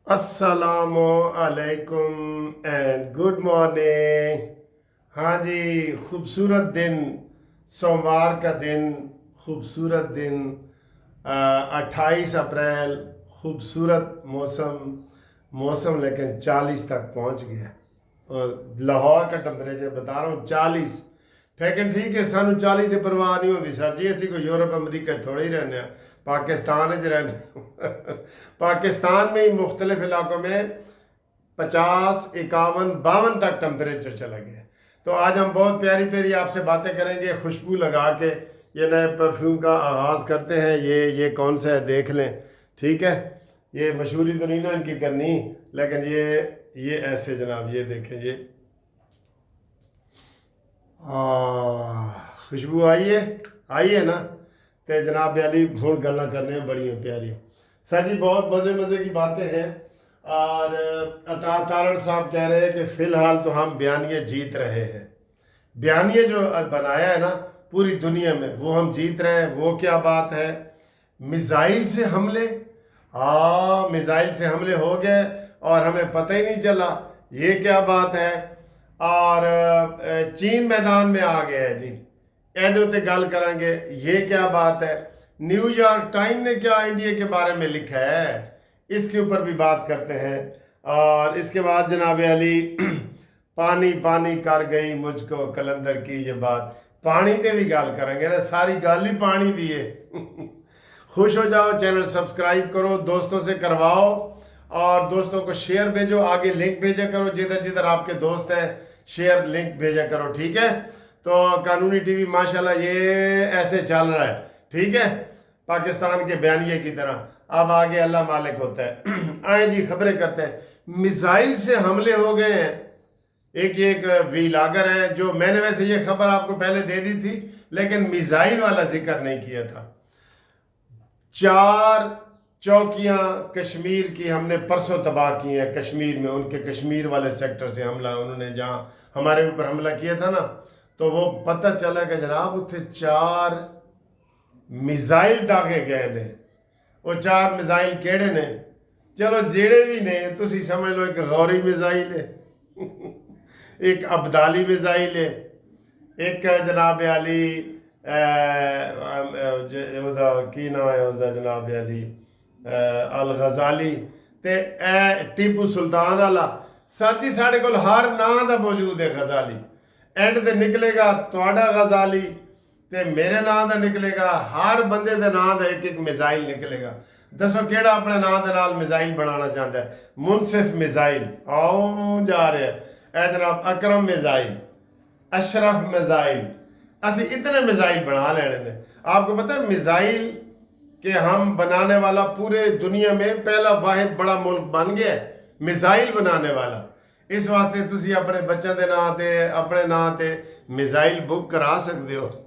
अस्सलामु अलैकुम and good morning. हाँ जी, खूबसूरत दिन, सोमवार का दिन, खूबसूरत दिन, 28 अप्रैल, खूबसूरत मौसम। मौसम लेकिन 40 तक पहुंच गया और लाहौर का टेम्परेचर बता रहा हूँ 40। लेकिन ठीक है, सानू 40 की परवाह नहीं होती सर जी, असी कोई यूरोप अमरीका थोड़े ही रहने, पाकिस्तान रहने पाकिस्तान में ही मुख्तलिफ इलाकों में 50, 51, 52 तक टेम्परेचर चला गया। तो आज हम बहुत प्यारी प्यारी आपसे बातें करेंगे, खुशबू लगा के ये नए परफ्यूम का आगाज़ करते हैं। ये कौन सा है देख लें, ठीक है। ये मशहूरी तो नहीं ना इनकी करनी, लेकिन ये ऐसे जनाब, ये देखें, ये खुशबू आई है ना। तो जनाब अली हूँ गल्लां करने बड़ियां प्यारी सर जी, बहुत मज़े मज़े की बातें हैं। और अता तारण साहब कह रहे हैं कि फ़िलहाल तो हम बयानिए जीत रहे हैं। बयानिए जो बनाया है ना पूरी दुनिया में, वो हम जीत रहे हैं। वो क्या बात है? मिज़ाइल से हमले, मिज़ाइल से हमले हो गए और हमें पता ही नहीं चला, ये क्या बात है। और चीन मैदान में आ गया है जी, ਇਹਦੇ ਉੱਤੇ गल करांगे, ये क्या बात है। न्यूयॉर्क टाइम ने क्या इंडिया के बारे में लिखा है, इसके ऊपर भी बात करते हैं। और इसके बाद जनाब अली पानी पानी कर गई मुझको कलंदर की ये बात, पानी पे भी गल करेंगे ना, सारी गल ही पानी दी है खुश हो जाओ, चैनल सब्सक्राइब करो, दोस्तों से करवाओ और दोस्तों को शेयर भेजो, आगे लिंक भेजा करो, जिधर जिधर आपके दोस्त हैं शेयर लिंक भेजा करो, ठीक है। तो कानूनी टीवी माशाल्लाह ये ऐसे चल रहा है, ठीक है, पाकिस्तान के बयानिए की तरह। अब आगे अल्लाह मालिक होता है आए जी, खबरें करते हैं। मिसाइल से हमले हो गए हैं। एक वीलागर है, जो मैंने वैसे ये खबर आपको पहले दे दी थी, लेकिन मिसाइल वाला जिक्र नहीं किया था। 4 चौकियां कश्मीर की हमने परसों तबाह की हैं। कश्मीर में उनके कश्मीर वाले सेक्टर से हमला, उन्होंने जहां हमारे ऊपर हमला किया था ना, तो वो पता चला कि जनाब उत्थे 4 मिसाइल दागे गए ने। वो 4 मिसाइल केड़े ने? चलो जेड़े भी ने, तुसी समझ लो, एक गौरी मिसाइल है एक अब्दाली मिसाइल है, एक जनाब अली की नाम है उसका, जनाब अली अल गजाली, ते टीपू सुल्तान वाला। सर जी साढ़े कोल हर नां दा मौजूद है गजाली। एंड ते निकलेगा तुहाडा गजाली, ते मेरे नां दा निकलेगा, हर बंदे दे नां दा एक एक मिसाइल निकलेगा। दसो केड़ा अपने नां दे नाल मिसाइल बनाना चाहता है? मुनसिफ मिसाइल आओ जा रहे हैं, ए जनाब अकरम मिसाइल, अशरफ मिसाइल, असी इतने मिसाइल बना लेने ने। आपको पता है मिसाइल के हम बनाने वाला पूरे दुनिया में पहला वाहिद बड़ा मुल्क बन गया है मिसाइल बनाने वाला। इस वास्ते तुसी अपने बच्चों के नाम ते, अपने नाम ते मिसाइल बुक करा सकते हो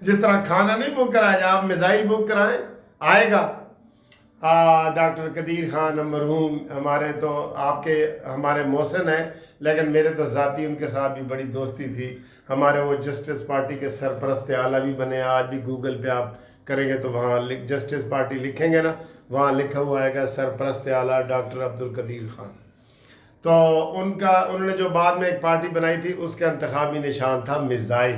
जिस तरह खाना नहीं बुक कराया, आप मिसाइल बुक कराएं, आएगा। डॉक्टर कदीर खान मरहूम हमारे तो आपके हमारे मोहसिन हैं, लेकिन मेरे तो ज़ाती उनके साथ भी बड़ी दोस्ती थी। हमारे वो जस्टिस पार्टी के सरपरस्त आला भी बने। आज भी गूगल पे आप करेंगे तो वहाँ जस्टिस पार्टी लिखेंगे ना, वहाँ लिखा हुआ आएगा सरपरस्त आला डॉक्टर अब्दुल कदीर खान। तो उन्होंने जो बाद में एक पार्टी बनाई थी, उसका इंतखाबी निशान था मिसाइल,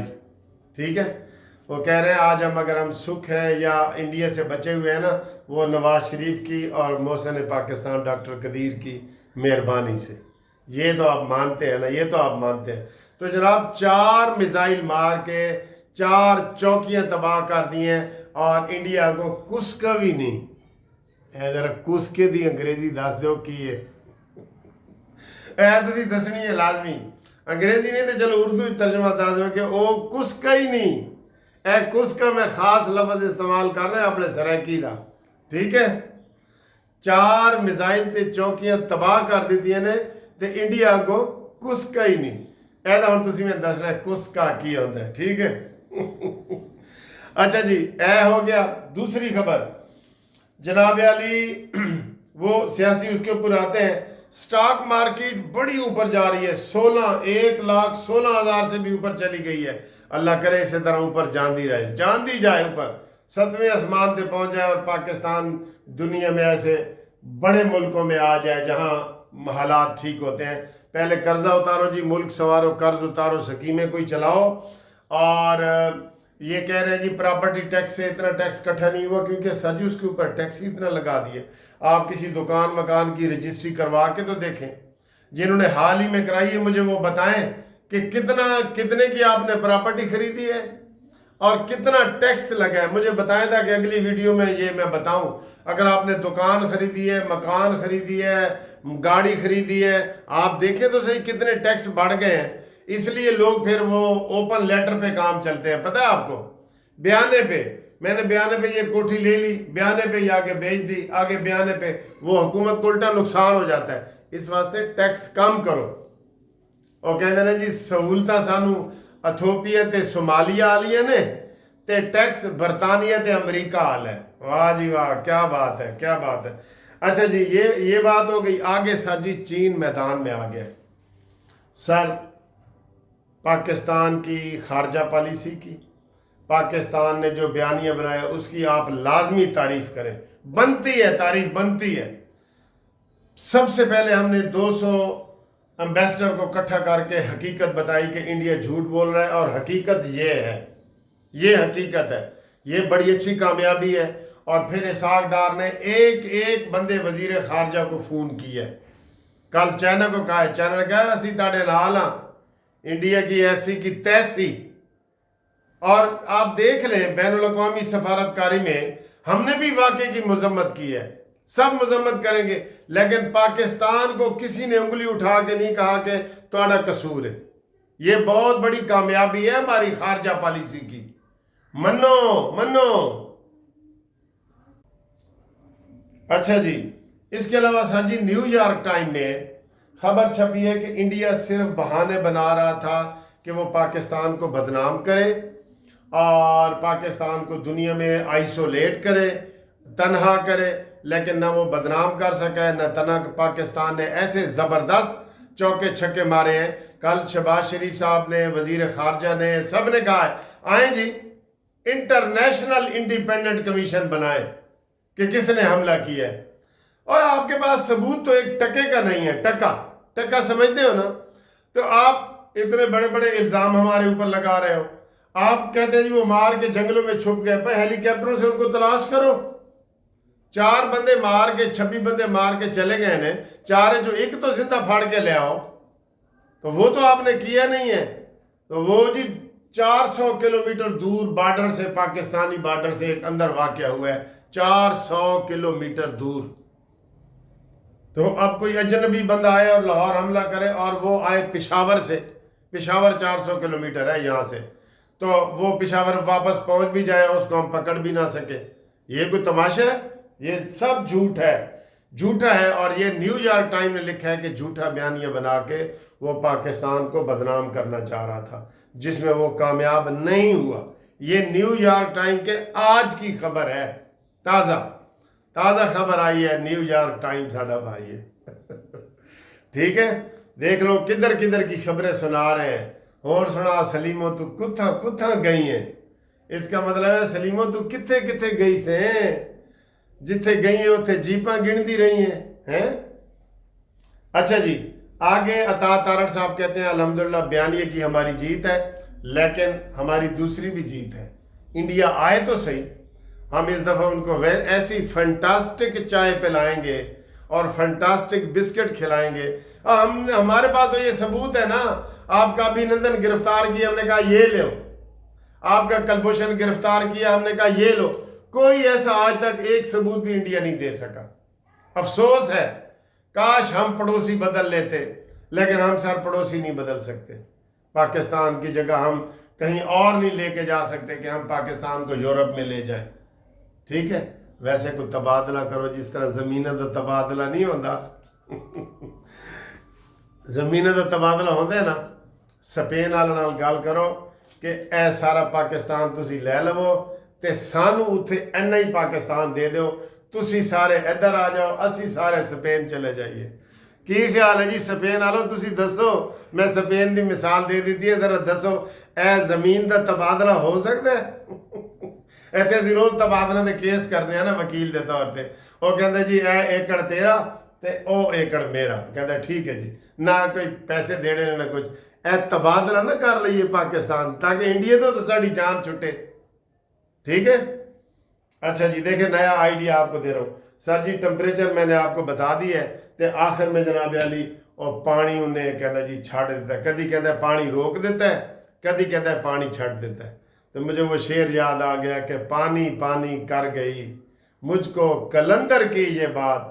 ठीक है। वो कह रहे हैं आज अगर हम सुख है या इंडिया से बचे हुए हैं ना, वो नवाज शरीफ की और मोहसिन पाकिस्तान डॉक्टर कदीर की मेहरबानी से। ये तो आप मानते हैं ना, ये तो आप मानते हैं। तो जनाब 4 मिसाइल मार के 4 चौकियां तबाह कर दी हैं और इंडिया को कुसका भी नहीं। जरा कुसके दी अंग्रेजी दस दो की है तुसी दसनी है लाजमी, अंग्रेजी नहीं तो चलो उर्दू तर्जमा दस दो कि वो कुसका ही नहीं। कुस का मैं खास लफ्ज इस्तेमाल कर रहे हैं अपने सराकी का, ठीक है। 4 मिसाइल ते चौकियां तबाह कर दी ने, ते इंडिया को कुस का ही नहीं। ऐसा हम तुसी मैं दसना है कुस का की होता है, ठीक है अच्छा जी, ए हो गया। दूसरी खबर जनाब अली वो सियासी उसके ऊपर आते हैं। स्टॉक मार्केट बड़ी ऊपर जा रही है, 1,16,00,000 से भी ऊपर चली गई है। अल्लाह करे इसी तरह ऊपर जाती रहे, जाती जाए ऊपर, 7वें आसमान पे पहुंच जाए और पाकिस्तान दुनिया में ऐसे بڑے ملکوں میں آ جائے جہاں حالات ٹھیک ہوتے ہیں. پہلے قرضہ اتارو جی، ملک سنوارو، قرض اتارو، سکیمیں کوئی چلاؤ. اور یہ کہہ رہے ہیں جی پراپرٹی ٹیکس سے اتنا ٹیکس کٹھا نہیں ہوا، کیونکہ سر جی اس کے اوپر ٹیکس ہی اتنا لگا دیے. آپ کسی دکان مکان کی رجسٹری کروا کے تو دیکھیں. جنہوں نے حال ہی میں کرائی ہے مجھے وہ بتائیں کہ کتنے کی آپ نے پراپرٹی خریدی ہے اور کتنا ٹیکس لگا ہے. مجھے بتائیں تھا کہ اگلی ویڈیو میں یہ میں بتاؤں. اگر آپ نے دکان خریدی ہے، مکان خریدی ہے، گاڑی خریدی ہے، آپ دیکھیں تو صحیح کتنے ٹیکس بڑھ گئے ہیں. اس لیے لوگ پھر وہ اوپن لیٹر پہ کام چلتے ہیں. پتہ ہے آپ کو، بیانے پہ میں نے بیانے پہ یہ کوٹھی لے لی، بیانے پہ یہ آگے بیچ دی، آگے بیانے پہ وہ حکومت کو الٹا نقصان ہو جاتا ہے. اس واسطے ٹیکس کم کرو. اور کہتے ہیں جی سہولتاں سانو ایتھوپیا تے صومالیہ آلیاں نے تے ٹیکس برطانیہ تے امریکہ آل ہے. واہ جی واہ، کیا بات ہے، کیا بات ہے. اچھا جی یہ بات ہو گئی. آگے سر جی چین میدان میں آ گیا. سر پاکستان کی خارجہ پالیسی کی، پاکستان نے جو بیانیہ بنایا اس کی آپ لازمی تعریف کریں. بنتی ہے، تعریف بنتی ہے. سب سے پہلے ہم نے 200 امبیسڈر کو اکٹھا کر کے حقیقت بتائی کہ انڈیا جھوٹ بول رہا ہے اور حقیقت یہ ہے، یہ حقیقت ہے. یہ بڑی اچھی کامیابی ہے. اور پھر اسحاق ڈار نے ایک بندے وزیر خارجہ کو فون کیا ہے. کل چائنا کو کہا ہے، چائنا نے کہا اسی تاڑے لال ہاں، انڈیا کی ایسی کی تیسی. اور آپ دیکھ لیں بین الاقوامی سفارتکاری میں ہم نے بھی واقعے کی مذمت کی ہے، سب مذمت کریں گے، لیکن پاکستان کو کسی نے انگلی اٹھا کے نہیں کہا کہ تمہارا قصور ہے. یہ بہت بڑی کامیابی ہے ہماری خارجہ پالیسی کی. منو. اچھا جی، اس کے علاوہ سر جی نیو یارک ٹائم میں خبر چھپی ہے کہ انڈیا صرف بہانے بنا رہا تھا کہ وہ پاکستان کو بدنام کرے اور پاکستان کو دنیا میں آئسولیٹ کرے، تنہا کرے، لیکن نہ وہ بدنام کر سکا، نہ تنہا. پاکستان نے ایسے زبردست چوکے چھکے مارے ہیں. کل شہباز شریف صاحب نے، وزیر خارجہ نے، سب نے کہا ہے آئیں جی انٹرنیشنل انڈیپینڈنٹ کمیشن بنائیں کہ کس نے حملہ کیا ہے. اور آپ کے پاس ثبوت تو ایک ٹکے کا نہیں ہے. ٹکا سمجھتے ہو نا؟ تو آپ اتنے بڑے بڑے الزام ہمارے اوپر لگا رہے ہو. آپ کہتے ہیں جی وہ مار کے جنگلوں میں چھپ گئے. پہ ہیلی کاپٹروں سے ان کو تلاش کرو. 4 بندے مار کے 26 بندے مار کے چلے گئے ہیں، 4 جو ایک تو زندہ پھاڑ کے لے آؤ. تو وہ تو آپ نے کیا نہیں ہے. تو وہ جی 400 کلومیٹر دور بارڈر سے، پاکستانی بارڈر سے ایک اندر واقع ہوا ہے، 400 کلومیٹر دور. تو اب کوئی اجنبی بندہ آئے اور لاہور حملہ کرے، اور وہ آئے پشاور سے، پشاور 400 کلومیٹر ہے یہاں سے، تو وہ پشاور واپس پہنچ بھی جائے اس کو ہم پکڑ بھی نہ سکے. یہ کوئی تماشا ہے؟ یہ سب جھوٹا ہے. اور یہ نیو یارک ٹائم نے لکھا ہے کہ جھوٹا بیانیہ بنا کے وہ پاکستان کو بدنام کرنا چاہ رہا تھا، جس میں وہ کامیاب نہیں ہوا. یہ نیو یارک ٹائم کے آج کی خبر ہے، تازہ خبر آئی ہے. نیو یارک ٹائم ساڈا بھائی ہے. ٹھیک ہے، دیکھ لو کدھر کی خبریں سنا رہے ہیں. اور سنا سلیمو تو کتھا گئی ہیں. اس کا مطلب ہے سلیمو تو کتھے گئی سے، جتھے گئی ہیں اتھے جیپاں گنتی رہی ہیں. اچھا جی، آگے عطا تارڑ صاحب کہتے ہیں الحمدللہ بیانیے کی ہماری جیت ہے، لیکن ہماری دوسری بھی جیت ہے. انڈیا آئے تو صحیح، ہم اس دفعہ ان کو ایسی فنٹاسٹک چائے پلائیں گے اور فنٹاسٹک بسکٹ کھلائیں گے. ہمارے پاس تو یہ ثبوت ہے نا. آپ کا ابھینندن گرفتار کیا، ہم نے کہا یہ لو. آپ کا کلبھوشن گرفتار کیا، ہم نے کہا یہ لو. کوئی ایسا آج تک ایک ثبوت بھی انڈیا نہیں دے سکا. افسوس ہے، کاش ہم پڑوسی بدل لیتے، لیکن ہم سر پڑوسی نہیں بدل سکتے. پاکستان کی جگہ ہم کہیں اور نہیں لے کے جا سکتے کہ ہم پاکستان کو یورپ میں لے جائیں. ٹھیک ہے، ویسے کوئی تبادلہ کرو جس طرح زمینہ دا تبادلہ نہیں ہوتا. زمینہ دا تبادلہ ہوتا ہے نا، سپین والے نال گل کرو کہ اے سارا پاکستان تسی لے لو تے سانو اتھے اینا ہی پاکستان دے دیو، تسی سارے ادھر آ جاؤ، اسی سارے سپین چلے جائیے. کی خیال ہے جی سپین والوں؟ تسی دسو. میں سپین دی مثال دے دیتی ہے، ذرا دسو اے زمین دا تبادلہ ہو سکتا ہے؟ ਇੱਥੇ ਅਸੀਂ ਰੋਜ਼ ਤਬਾਦਲਾ ਦੇ ਕੇਸ ਕਰਦੇ ਆ ਨਾ ਵਕੀਲ ਦੇ ਤੌਰ ਤੇ। ਉਹ ਕਹਿੰਦਾ ਜੀ ਇਹ ਏਕੜ ਤੇਰਾ ਤੇ ਉਹ ਏਕੜ ਮੇਰਾ। ਕਹਿੰਦਾ ਠੀਕ ਹੈ ਜੀ, ਨਾ ਕੋਈ ਪੈਸੇ ਦੇਣੇ ਨਾ ਕੁਝ। ਇਹ ਤਬਾਦਲਾ ਨਾ ਕਰ ਲਈਏ पाकिस्तान, ताकि इंडिया तो साड़ी जान छुटे। ठीक है। अच्छा जी, देखिए नया आइडिया आपको दे रहा हूँ सर जी। टेम्परेचर मैंने आपको बता दी है। तो आखिर में जनाब अली और पानी उन्हें कहता जी छड़ देता है, कभी कहता है पानी रोक देता है, कभी कहता है पानी छड़ देता है। तो मुझे वो शेर याद आ गया कि पानी पानी कर गई मुझको कलंदर की ये बात,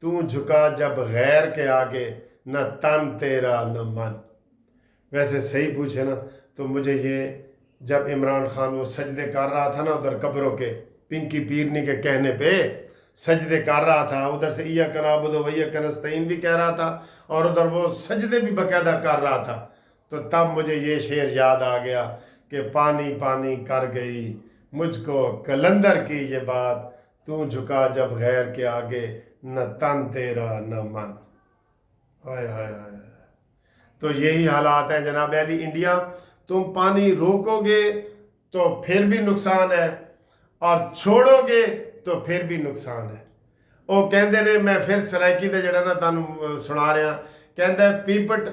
तू झुका जब गैर के आगे न तन तेरा न मन। वैसे सही पूछे ना तो मुझे ये जब इमरान खान वो सजदे कर रहा था ना उधर कब्रों के, पिंकी पीरनी के कहने पे सजदे कर रहा था, उधर से इय्याक नअबुदु व इय्याक नस्तईन भी कह रहा था और उधर वो सजदे भी बाकायदा कर रहा था। तो तब मुझे ये शेर याद आ गया कि पानी पानी कर गई मुझको कलंदर की ये बात, तू झुका जब गैर के आगे न तन तेरा न मन। हाय हाय हाय। तो यही हालात हैं जनाब अली इंडिया। तुम पानी रोकोगे तो फिर भी नुकसान है और छोड़ोगे तो फिर भी नुकसान है। वो कहते ने, मैं फिर सराइकी का जड़ा ना तुहानू सुना रहा, कहता पीपट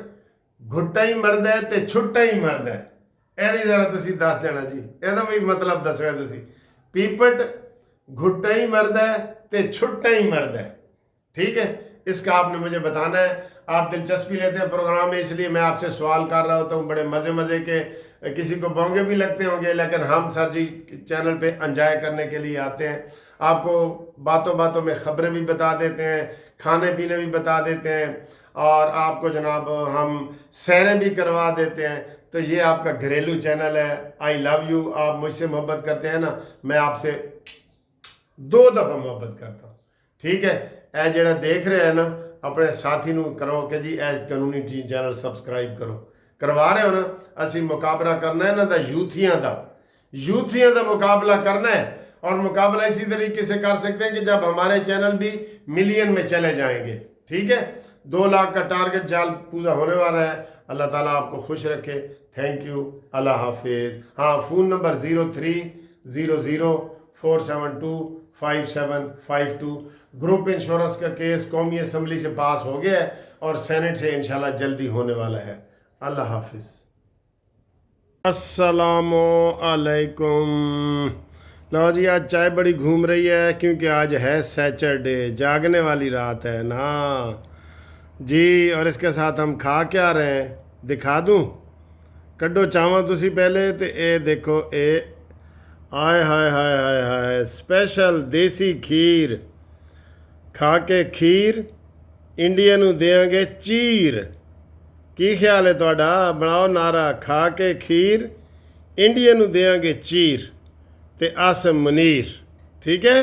घुट्टा ही मरदा है तो छुट्टा ही मरदा है। ਇਹਦੀ ਜ਼ਰਾ ਤੁਸੀਂ ਦੱਸ ਦੇਣਾ ਜੀ, ਇਹਦਾ ਵੀ ਮਤਲਬ ਦੱਸਣਾ ਤੁਸੀਂ। पीपट घुट्टा ही मरदा है तो छुट्टा ही मरदा है। ठीक है, इसका आपने मुझे बताना है। आप दिलचस्पी लेते हैं प्रोग्राम में, इसलिए मैं आपसे सवाल कर रहा होता हूँ। बड़े मज़े मज़े के, किसी को बोंगे भी लगते होंगे, लेकिन हम सर जी चैनल पे एंजॉय करने के लिए आते हैं। आपको बातों बातों में ख़बरें भी बता देते हैं, खाने पीने भी बता देते हैं और आपको जनाब हम सैरें भी करवा देते हैं। तो ये आपका घरेलू चैनल है। I love you. आप मुझसे मोहब्बत करते हैं ना, मैं आपसे 2 दफ़ा मोहब्बत करता हूँ। ठीक है। ए जड़ा देख रहे हैं ना, अपने साथी नू करो कि जी ए कानूनी टीम चैनल सबसक्राइब करो। करवा रहे हो ना, असी मुकाबला करना है ना दा यूथियां दा मुकाबला करना है। और मुकाबला इसी तरीके से कर सकते हैं कि जब हमारे चैनल भी मिलियन में चले जाएंगे। ठीक है। 2 लाख का टारगेट जाल पूरा होने वाला है। अल्लाह ताला आपको खुश रखे। Thank you. अल्लाह हाफिज़। हाँ, फ़ोन नंबर 030047255752। ग्रुप इंश्योरेंस का केस कौमी असम्बली से पास हो गया है और सेनेट से इंशाल्लाह जल्दी होने वाला है। अल्लाह हाफिज़। अस्सलामु अलैकुम। लो जी, आज चाय बड़ी घूम रही है क्योंकि आज है सैटरडे, जागने वाली रात है ना जी। और इसके साथ हम खा क्या रहे हैं दिखा दूं। कड्डो चावा तुसी पहले तो ये देखो, ये आय हाय हाय हाय हाय स्पेशल देसी खीर। खा के खीर इंडिया नू देंगे चीर। की ख्याल है तुहाडा? बनाओ नारा, खा के खीर इंडिया नू देंगे चीर ते आसम मुनीर। ठीक है।